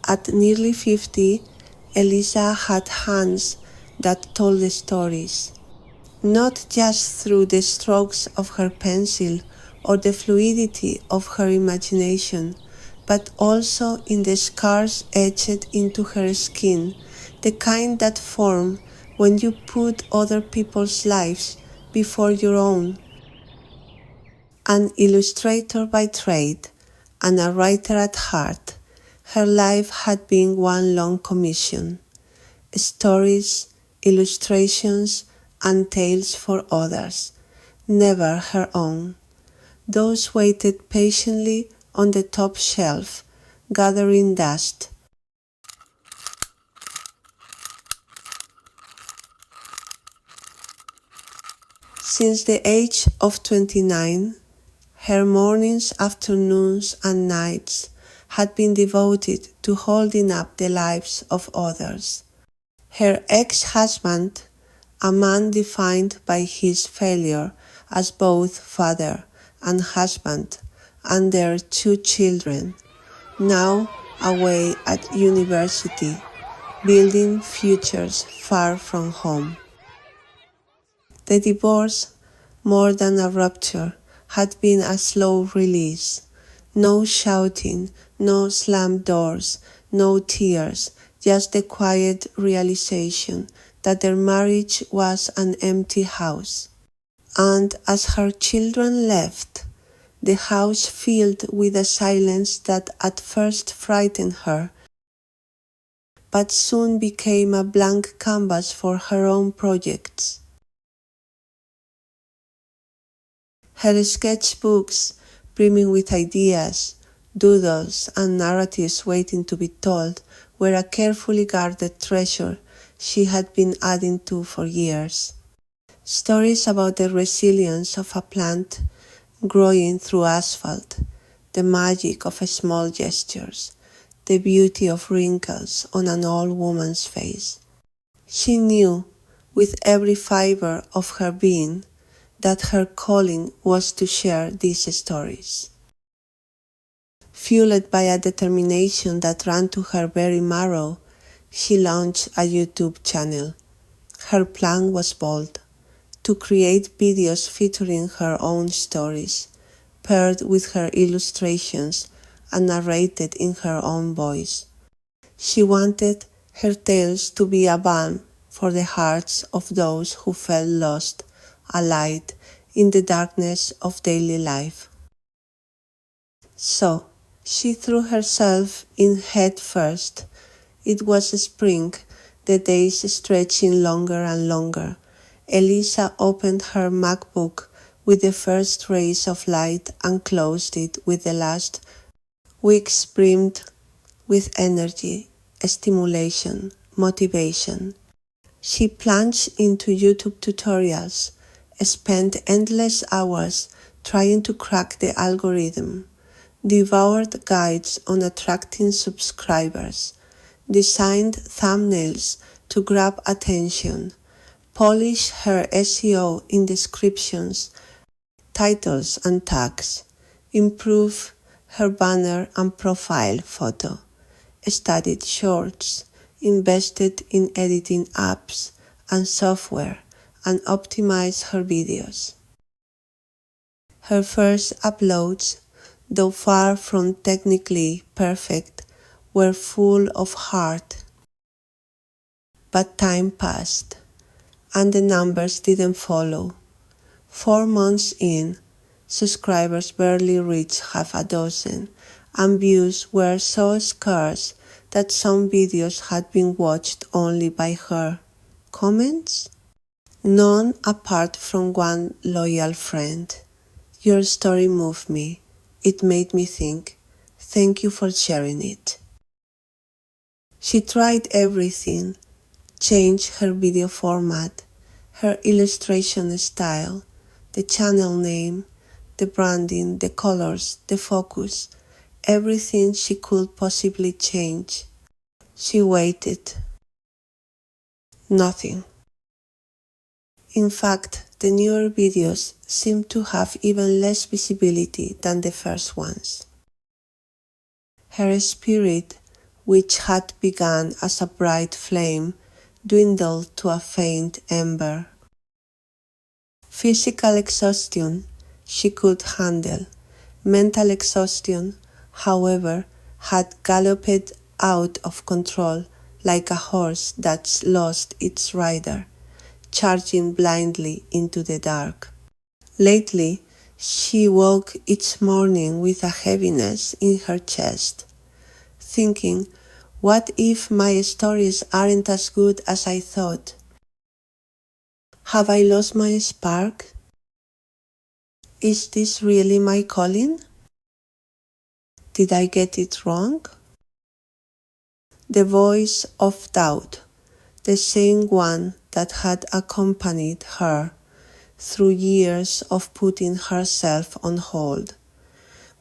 At nearly 50, Elisa had hands that told the stories, not just through the strokes of her pencil or the fluidity of her imagination, but also in the scars etched into her skin, the kind that form when you put other people's lives before your own. An illustrator by trade and a writer at heart, her life had been one long commission. Stories, illustrations, and tales for others, never her own. Those waited patiently on the top shelf, gathering dust. Since the age of 29, her mornings, afternoons, and nights had been devoted to holding up the lives of others. Her ex-husband, a man defined by his failure as both father and husband, and their 2 children, now away at university, building futures far from home. The divorce, more than a rupture, had been a slow release. No shouting, no slammed doors, no tears, just the quiet realization that their marriage was an empty house. And as her children left, the house filled with a silence that at first frightened her, but soon became a blank canvas for her own projects. Her sketchbooks, brimming with ideas, doodles, and narratives waiting to be told, were a carefully guarded treasure she had been adding to for years. Stories about the resilience of a plant growing through asphalt, the magic of small gestures, the beauty of wrinkles on an old woman's face. She knew, with every fiber of her being, that her calling was to share these stories. Fueled by a determination that ran to her very marrow, she launched a YouTube channel. Her plan was bold: to create videos featuring her own stories, paired with her illustrations and narrated in her own voice. She wanted her tales to be a balm for the hearts of those who felt lost, a light in the darkness of daily life. So, she threw herself in head first. It was spring, the days stretching longer and longer. Elisa opened her MacBook with the first rays of light and closed it with the last. Weeks brimmed with energy, stimulation, motivation. She plunged into YouTube tutorials, spent endless hours trying to crack the algorithm, devoured guides on attracting subscribers, designed thumbnails to grab attention, polished her SEO in descriptions, titles and tags, improved her banner and profile photo, studied shorts, invested in editing apps and software, and optimized her videos. Her first uploads, though far from technically perfect, were full of heart. But time passed, and the numbers didn't follow. 4 months in, subscribers barely reached half a dozen, and views were so scarce that some videos had been watched only by her. Comments? None apart from one loyal friend. Your story moved me. It made me think. Thank you for sharing it. She tried everything, changed her video format, her illustration style, the channel name, the branding, the colors, the focus, everything she could possibly change. She waited. Nothing. In fact, The newer videos seem to have even less visibility than the first ones. Her spirit, which had begun as a bright flame, dwindled to a faint ember. Physical exhaustion she could handle. Mental exhaustion, however, had galloped out of control like a horse that's lost its rider, charging blindly into the dark. Lately, she woke each morning with a heaviness in her chest, thinking, what if my stories aren't as good as I thought? Have I lost my spark? Is this really my calling? Did I get it wrong? The voice of doubt, the same one that had accompanied her through years of putting herself on hold,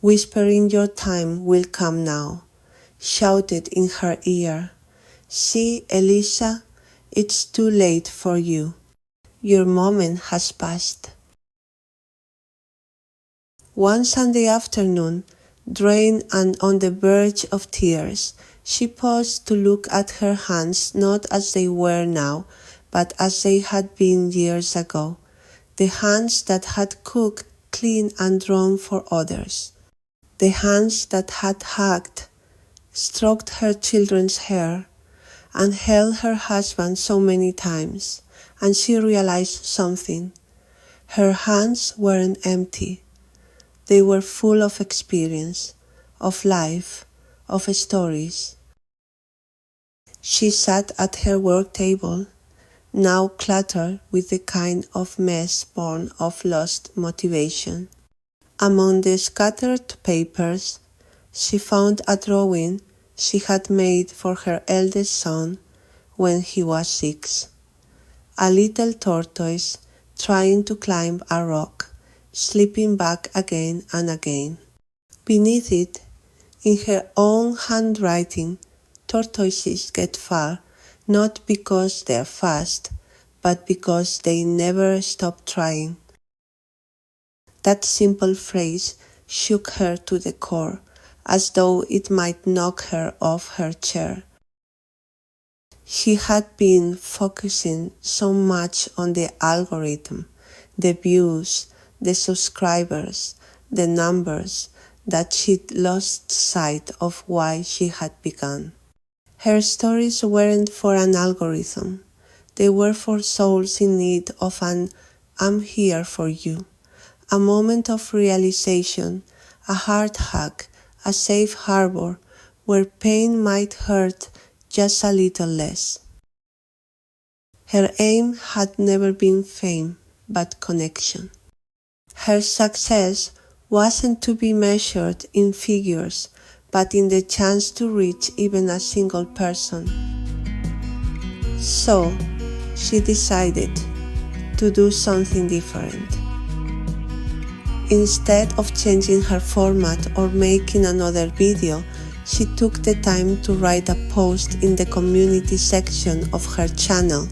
whispering your time will come now, shouted in her ear, see, Elisa, it's too late for you. Your moment has passed. One Sunday afternoon, drained and on the verge of tears, she paused to look at her hands not as they were now, but as they had been years ago, the hands that had cooked, cleaned and drawn for others, the hands that had hugged, stroked her children's hair, and held her husband so many times, and she realized something. Her hands weren't empty. They were full of experience, of life, of stories. She sat at her work table, now cluttered with the kind of mess born of lost motivation. Among the scattered papers, she found a drawing she had made for her eldest son when he was 6. A little tortoise trying to climb a rock, slipping back again and again. Beneath it, in her own handwriting, tortoises get far, not because they're fast, but because they never stop trying. That simple phrase shook her to the core, as though it might knock her off her chair. She had been focusing so much on the algorithm, the views, the subscribers, the numbers, that she'd lost sight of why she had begun. Her stories weren't for an algorithm. They were for souls in need of an I'm here for you, a moment of realization, a heart hug, a safe harbor where pain might hurt just a little less. Her aim had never been fame, but connection. Her success wasn't to be measured in figures, but in the chance to reach even a single person. So, she decided to do something different. Instead of changing her format or making another video, she took the time to write a post in the community section of her channel.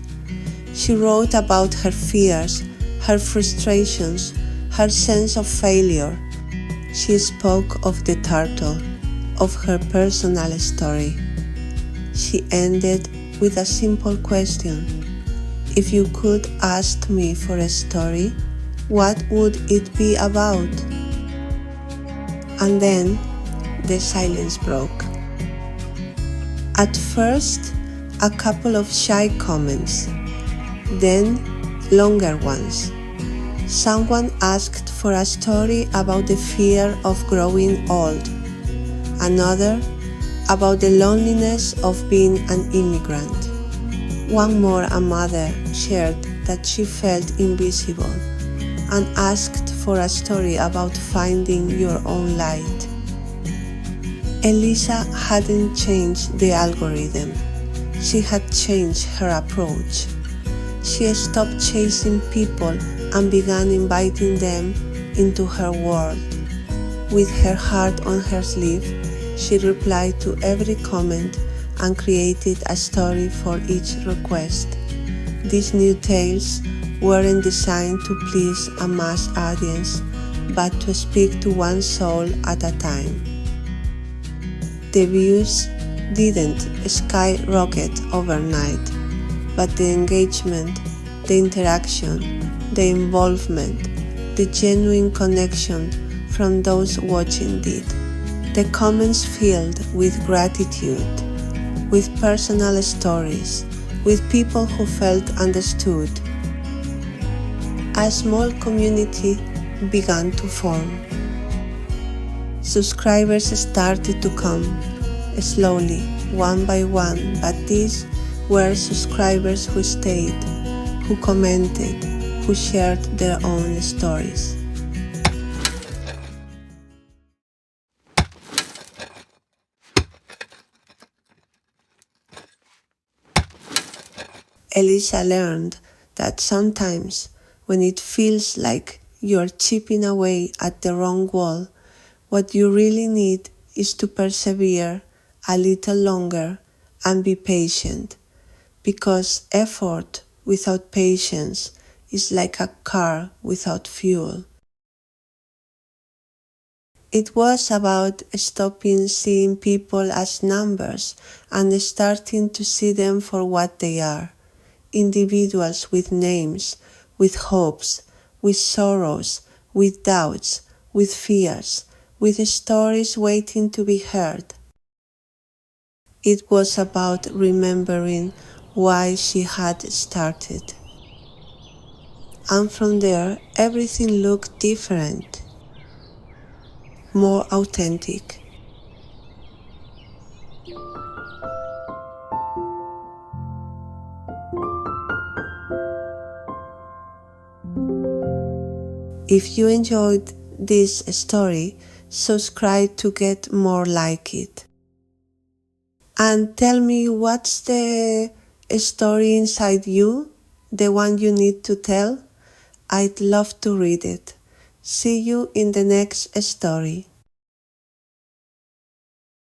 She wrote about her fears, her frustrations, her sense of failure. She spoke of the turtle, of her personal story. She ended with a simple question. If you could ask me for a story, what would it be about? And then the silence broke. At first, a couple of shy comments, then longer ones. Someone asked for a story about the fear of growing old. Another about the loneliness of being an immigrant. One more, a mother shared that she felt invisible and asked for a story about finding your own light. Elisa hadn't changed the algorithm. She had changed her approach. She stopped chasing people and began inviting them into her world. With her heart on her sleeve, she replied to every comment and created a story for each request. These new tales weren't designed to please a mass audience, but to speak to one soul at a time. The views didn't skyrocket overnight, but the engagement, the interaction, the involvement, the genuine connection from those watching did. The comments filled with gratitude, with personal stories, with people who felt understood. A small community began to form. Subscribers started to come, slowly, one by one, but these were subscribers who stayed, who commented, who shared their own stories. Elisa learned that sometimes when it feels like you're chipping away at the wrong wall, what you really need is to persevere a little longer and be patient, because effort without patience is like a car without fuel. It was about stopping seeing people as numbers and starting to see them for what they are. Individuals with names, with hopes, with sorrows, with doubts, with fears, with stories waiting to be heard. It was about remembering why she had started. And from there, everything looked different, more authentic. If you enjoyed this story, subscribe to get more like it. And tell me, what's the story inside you, the one you need to tell? I'd love to read it. See you in the next story.